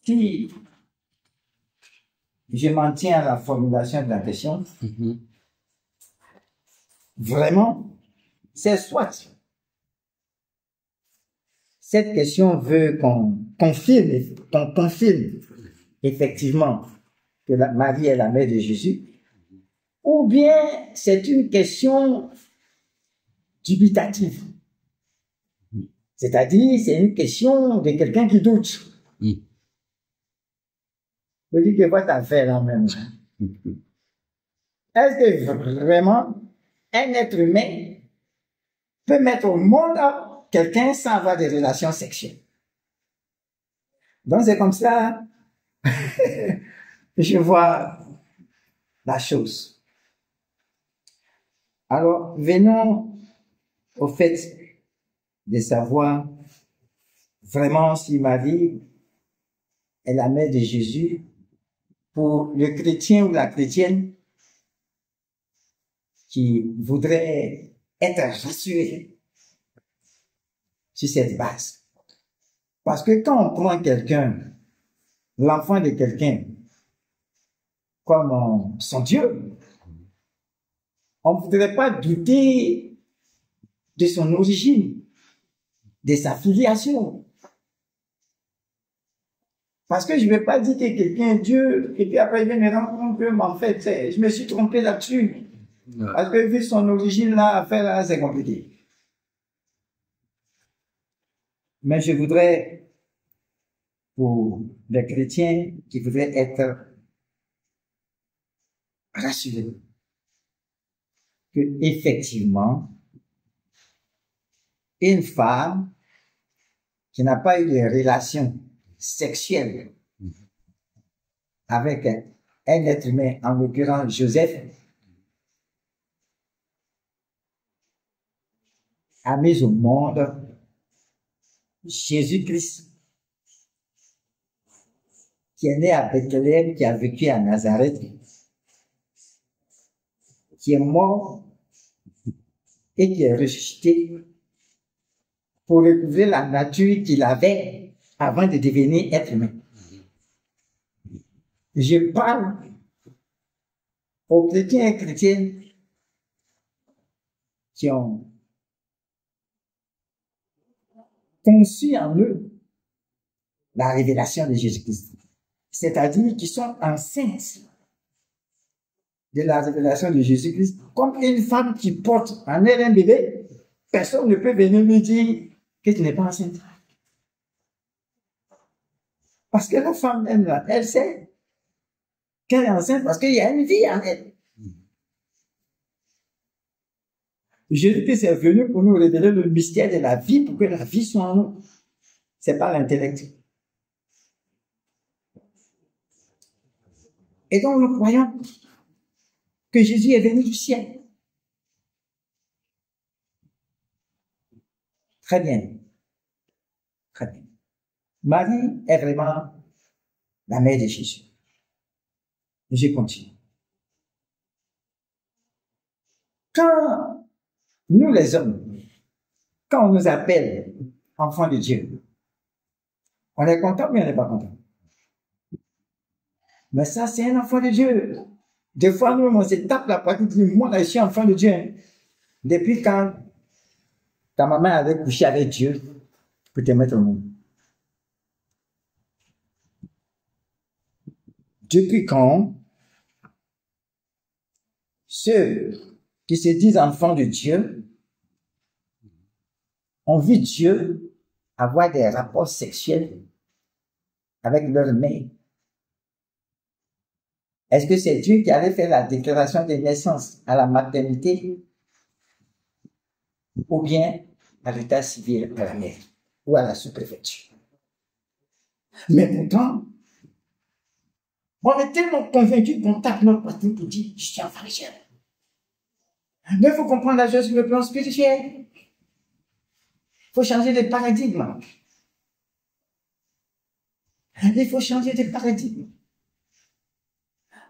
Si je m'en tiens à la formulation de la question, vraiment, c'est soit cette question veut qu'on confirme effectivement que Marie est la mère de Jésus, ou bien c'est une question dubitative. C'est-à-dire, c'est une question de quelqu'un qui doute. Je dis que votre affaire là même. Est-ce que vraiment un être humain peut mettre au monde quelqu'un sans avoir des relations sexuelles? Donc c'est comme ça je vois la chose. Alors, venons au fait de savoir vraiment si Marie est la mère de Jésus. Pour le chrétien ou la chrétienne qui voudrait être rassuré sur cette base. Parce que quand on prend quelqu'un, l'enfant de quelqu'un, comme son Dieu, on ne voudrait pas douter de son origine, de sa filiation. Parce que je ne vais pas dire que quelqu'un est Dieu, et puis après il vient me rendre compte que, mais en fait, je me suis trompé là-dessus. Parce que vu son origine là, affaire là, c'est compliqué. Mais je voudrais, pour les chrétiens qui voudraient être rassurés, que effectivement, une femme qui n'a pas eu de relation sexuelle avec un être humain, en l'occurrence Joseph, a mis au monde Jésus-Christ, qui est né à Bethléem, qui a vécu à Nazareth, qui est mort et qui est ressuscité pour recouvrer la nature qu'il avait avant de devenir être humain. Je parle aux chrétiens et chrétiennes qui ont conçu en eux la révélation de Jésus-Christ, c'est-à-dire qui sont enceintes de la révélation de Jésus-Christ, comme une femme qui porte en elle un bébé, personne ne peut venir lui dire que tu n'es pas enceinte. Parce que la femme même là, elle sait qu'elle est enceinte parce qu'il y a une vie en elle. Jésus-Christ est venu pour nous révéler le mystère de la vie, pour que la vie soit en nous. C'est pas l'intellect. Et donc nous croyons que Jésus est venu du ciel. Très bien. Très bien. Marie est vraiment la mère de Jésus. Je continue. Quand nous les hommes, quand on nous appelle enfants de Dieu, on est content ou on n'est pas content? Mais ça, c'est un enfant de Dieu. Des fois, nous, on se tape la poitrine, dit, moi, là, je suis enfant de Dieu. Depuis quand ta maman avait couché avec Dieu pour te mettre au monde? Depuis quand ceux qui se disent enfants de Dieu ont vu Dieu avoir des rapports sexuels avec leur mère? Est-ce que c'est Dieu qui avait fait la déclaration de naissance à la maternité ou bien à l'état civil à la mère ou à la sous-préfecture? Mais pourtant, on est tellement convaincu qu'on tape notre poitrine pour dire je suis enfant de Dieu. Mais il faut comprendre la chose sur le plan spirituel. Il faut changer de paradigme. Il faut changer de paradigme.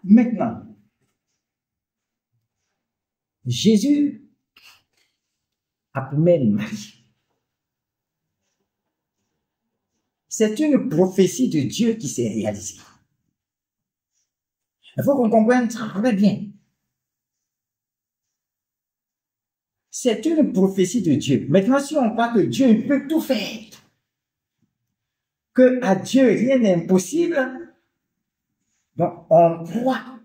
Maintenant, Jésus a pour mère Marie. C'est une prophétie de Dieu qui s'est réalisée. Il faut qu'on comprenne ça très bien. C'est une prophétie de Dieu. Maintenant, si on parle que Dieu peut tout faire, que à Dieu rien n'est impossible, donc on croit.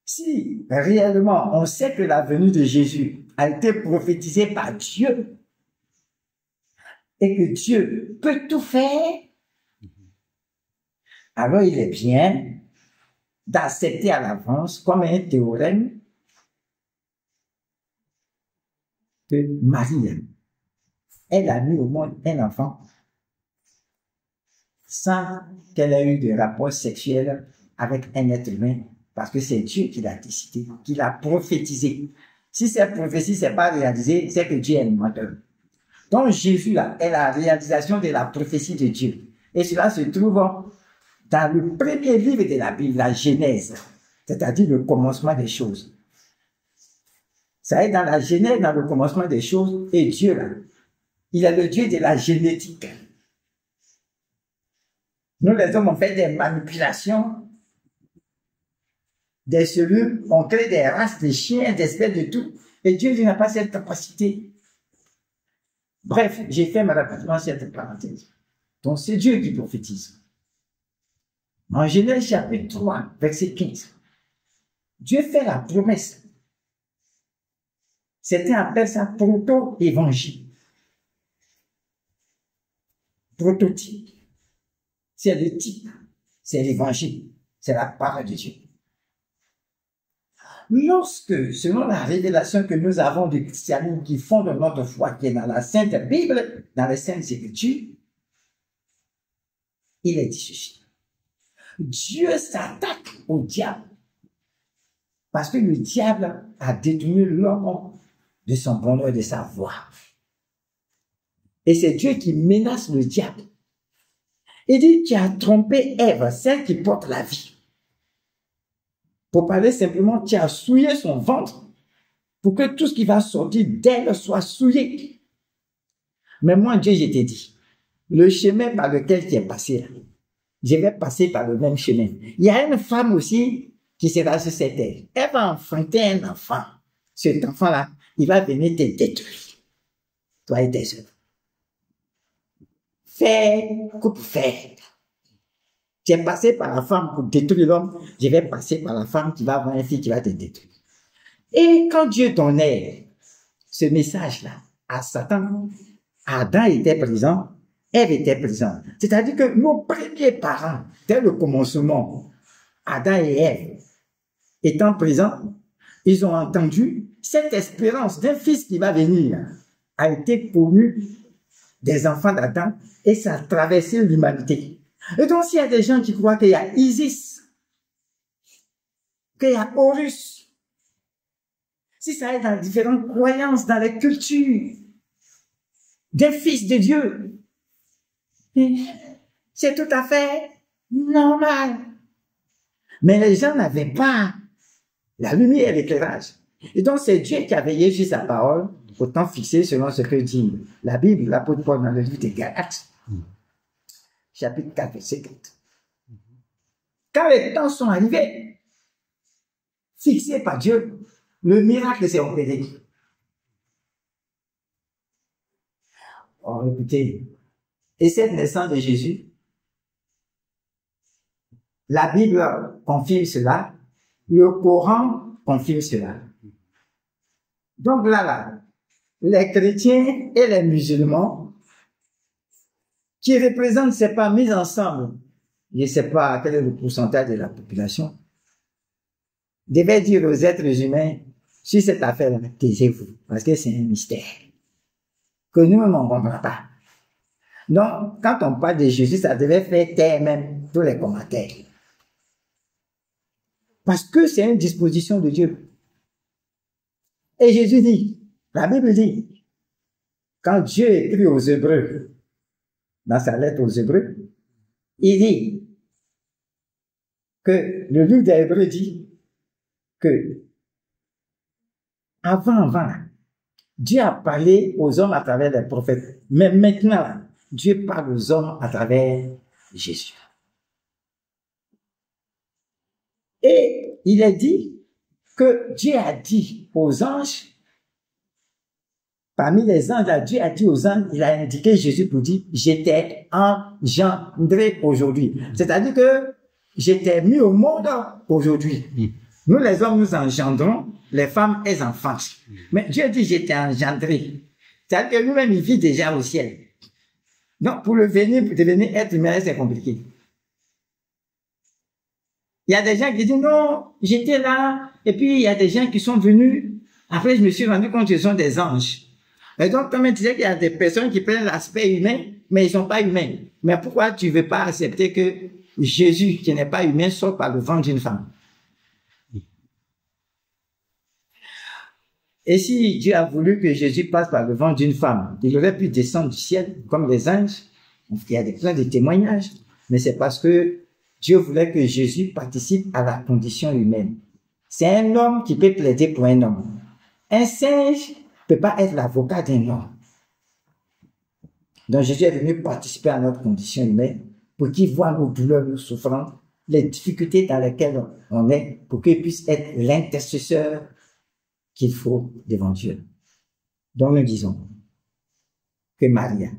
Si réellement on sait que la venue de Jésus a été prophétisée par Dieu et que Dieu peut tout faire, alors il est bien d'accepter à l'avance comme un théorème que Marie, elle a mis au monde un enfant sans qu'elle ait eu de rapport sexuel avec un être humain, parce que c'est Dieu qui l'a décidé, qui l'a prophétisé. Si cette prophétie ne s'est pas réalisée, c'est que Dieu est un menteur. Donc Jésus là est la réalisation de la prophétie de Dieu. Et cela se trouve dans le premier livre de la Bible, la Genèse, c'est-à-dire le commencement des choses. Ça est dans la Genèse, dans le commencement des choses, et Dieu là, il est le Dieu de la génétique. Nous les hommes, on fait des manipulations, des cellules, on crée des races, des chiens, des espèces de tout, et Dieu n'a pas cette capacité. Bref, j'ai fait malheureusement cette parenthèse. Donc c'est Dieu qui prophétise. En Genèse chapitre 3, verset 15, Dieu fait la promesse. Certains appellent ça proto-évangile. Prototype. C'est le type. C'est l'évangile. C'est la parole de Dieu. Lorsque, selon la révélation que nous avons du christianisme qui fonde notre foi, qui est dans la Sainte Bible, dans les Saintes Écritures, il est dit ceci. Dieu s'attaque au diable parce que le diable a détourné l'homme de son bonheur, de sa voie. Et c'est Dieu qui menace le diable. Il dit, tu as trompé Ève, celle qui porte la vie. Pour parler simplement, tu as souillé son ventre pour que tout ce qui va sortir d'elle soit souillé. Mais moi, Dieu, je t'ai dit, le chemin par lequel tu es passé, je vais passer par le même chemin. Il y a une femme aussi qui sera sur cette terre. Elle va enfanter un enfant. Cet enfant-là, il va venir te détruire. Toi et tes œuvres. Faire, coupe faire. Tu es passé par la femme pour détruire l'homme, je vais passer par la femme qui va avoir un fils qui va te détruire. Et quand Dieu donnait ce message-là à Satan, Adam était présent, Ève était présente. C'est-à-dire que nos premiers parents, dès le commencement, Adam et Ève, étant présents, ils ont entendu cette espérance d'un fils qui va venir, a été connue des enfants d'Adam et ça a traversé l'humanité. Et donc, s'il y a des gens qui croient qu'il y a Isis, qu'il y a Horus, si ça est dans différentes croyances, dans les cultures, des fils de Dieu, c'est tout à fait normal. Mais les gens n'avaient pas la lumière et l'éclairage. Et donc, c'est Dieu qui a veillé sur sa parole, autant fixé selon ce que dit la Bible, l'apôtre Paul dans le livre des Galates, chapitre 4, verset 4. Quand les temps sont arrivés, fixés par Dieu, le miracle s'est opéré. Oh, écoutez, et cette naissance de Jésus, la Bible confirme cela, le Coran confirme cela. Donc là, les chrétiens et les musulmans, qui représentent, c'est pas mis ensemble, je ne sais pas quel est le pourcentage de la population, devaient dire aux êtres humains, sur cette affaire-là, taisez-vous, parce que c'est un mystère, que nous-mêmes on ne comprend pas. Donc, quand on parle de Jésus, ça devait faire taire même tous les commentaires. Parce que c'est une disposition de Dieu. Et Jésus dit, la Bible dit, quand Dieu écrit aux Hébreux, dans sa lettre aux Hébreux, il dit que le livre des Hébreux dit que avant, Dieu a parlé aux hommes à travers les prophètes. Mais maintenant, Dieu parle aux hommes à travers Jésus. Et il est dit que Dieu a dit aux anges, parmi les anges, là, Dieu a dit aux anges, il a indiqué Jésus pour dire, j'étais engendré aujourd'hui. C'est-à-dire que j'étais mis au monde aujourd'hui. Nous, les hommes, nous engendrons, les femmes, elles enfantent. Mais Dieu dit, j'étais engendré. C'est-à-dire que lui-même, il vit déjà au ciel. Donc, pour devenir être humain, c'est compliqué. Il y a des gens qui disent, non, j'étais là, et puis il y a des gens qui sont venus, après je me suis rendu compte qu'ils sont des anges. Et donc, comme je disais qu'il y a des personnes qui prennent l'aspect humain, mais ils sont pas humains. Mais pourquoi tu veux pas accepter que Jésus, qui n'est pas humain, sort par le ventre d'une femme? Et si Dieu a voulu que Jésus passe par le ventre d'une femme, il aurait pu descendre du ciel comme les anges. Il y a plein de témoignages, mais c'est parce que Dieu voulait que Jésus participe à la condition humaine. C'est un homme qui peut plaider pour un homme. Un singe ne peut pas être l'avocat d'un homme. Donc Jésus est venu participer à notre condition humaine pour qu'il voit nos douleurs, nos souffrances, les difficultés dans lesquelles on est, pour qu'il puisse être l'intercesseur qu'il faut devant Dieu. Donc nous disons que Maria,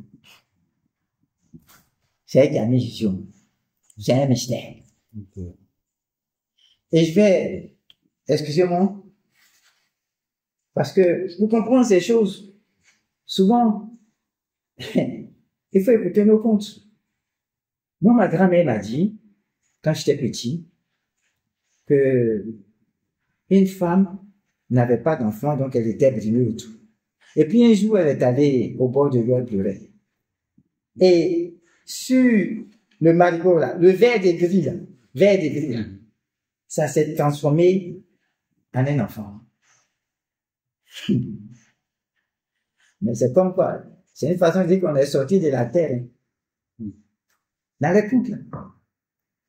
c'est elle qui a mis Jésus au monde. C'est un mystère. Okay. Et je vais, excusez-moi, parce que pour comprendre ces choses, souvent, il faut écouter nos contes. Moi, ma grand-mère m'a dit, quand j'étais petit, que une femme n'avait pas d'enfant, donc elle était brimée autour. Et puis un jour, elle est allée au bord de l'eau, elle pleurait. Et sur le marigot, là, le verre des grilles, là, ça s'est transformé en un enfant. Mais c'est comme quoi, c'est une façon de dire qu'on est sorti de la terre. Dans les couples,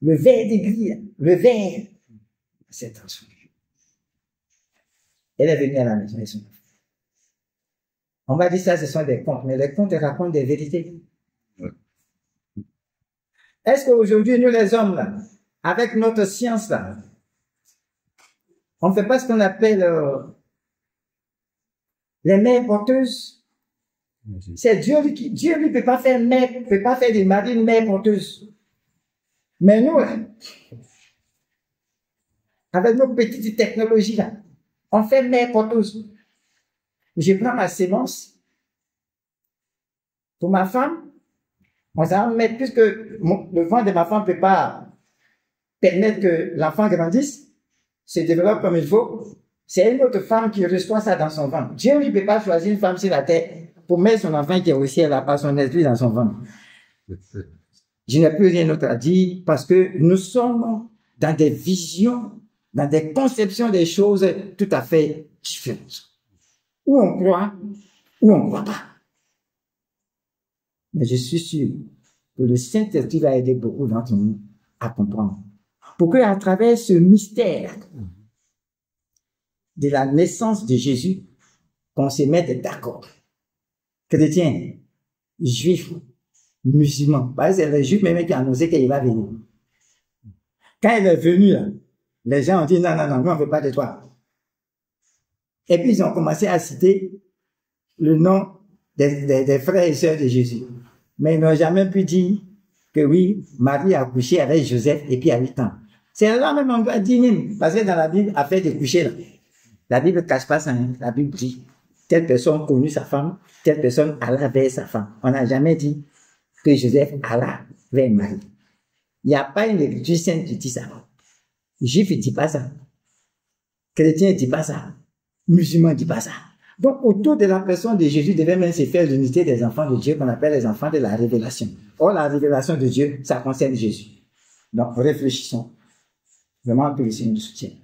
le verre des grilles, le verre s'est transformé. Elle est venue à la maison et son enfant. On va dire ça, ce sont des contes, mais les contes racontent des vérités. Est-ce qu'aujourd'hui, nous les hommes, là, avec notre science, là, on ne fait pas ce qu'on appelle les mères porteuses? C'est Dieu qui, Dieu lui peut pas faire des maris une mère porteuse. Mais nous, là, avec nos petites technologies, là, on fait mère porteuse. Je prends ma sémence pour ma femme. On va mettre, puisque le ventre de ma femme ne peut pas permettre que l'enfant grandisse, se développe comme il faut, c'est une autre femme qui reçoit ça dans son ventre. Dieu ne peut pas choisir une femme sur la terre pour mettre son enfant qui est au ciel, là, par son esprit dans son ventre. Je n'ai plus rien d'autre à dire parce que nous sommes dans des visions, dans des conceptions des choses tout à fait différentes. Ou on croit, ou on ne croit pas. Mais je suis sûr que le Saint-Esprit va aider beaucoup d'entre nous à comprendre. Pour qu'à travers ce mystère de la naissance de Jésus, qu'on se mette d'accord. Chrétiens, juifs, musulmans. Parce que c'est les juifs même qui ont annoncé qu'il va venir. Quand il est venu, là, les gens ont dit non, on ne veut pas de toi. Et puis ils ont commencé à citer le nom des frères et sœurs de Jésus. Mais ils n'ont jamais pu dire que oui, Marie a couché avec Joseph et puis à 8 ans. C'est là même on doit dire même, parce que dans la Bible, affaire de coucher là, la Bible ne cache pas ça, hein. La Bible dit, telle personne connut sa femme, telle personne alla vers sa femme. On n'a jamais dit que Joseph alla vers Marie. Il n'y a pas une écriture sainte qui dit ça. Juif ne dit pas ça. Chrétien ne dit pas ça. Musulman ne dit pas ça. Donc, autour de la personne de Jésus devait même se faire l'unité des enfants de Dieu qu'on appelle les enfants de la révélation. Or, la révélation de Dieu, ça concerne Jésus. Donc, réfléchissons. Vraiment que le Seigneur nous soutienne.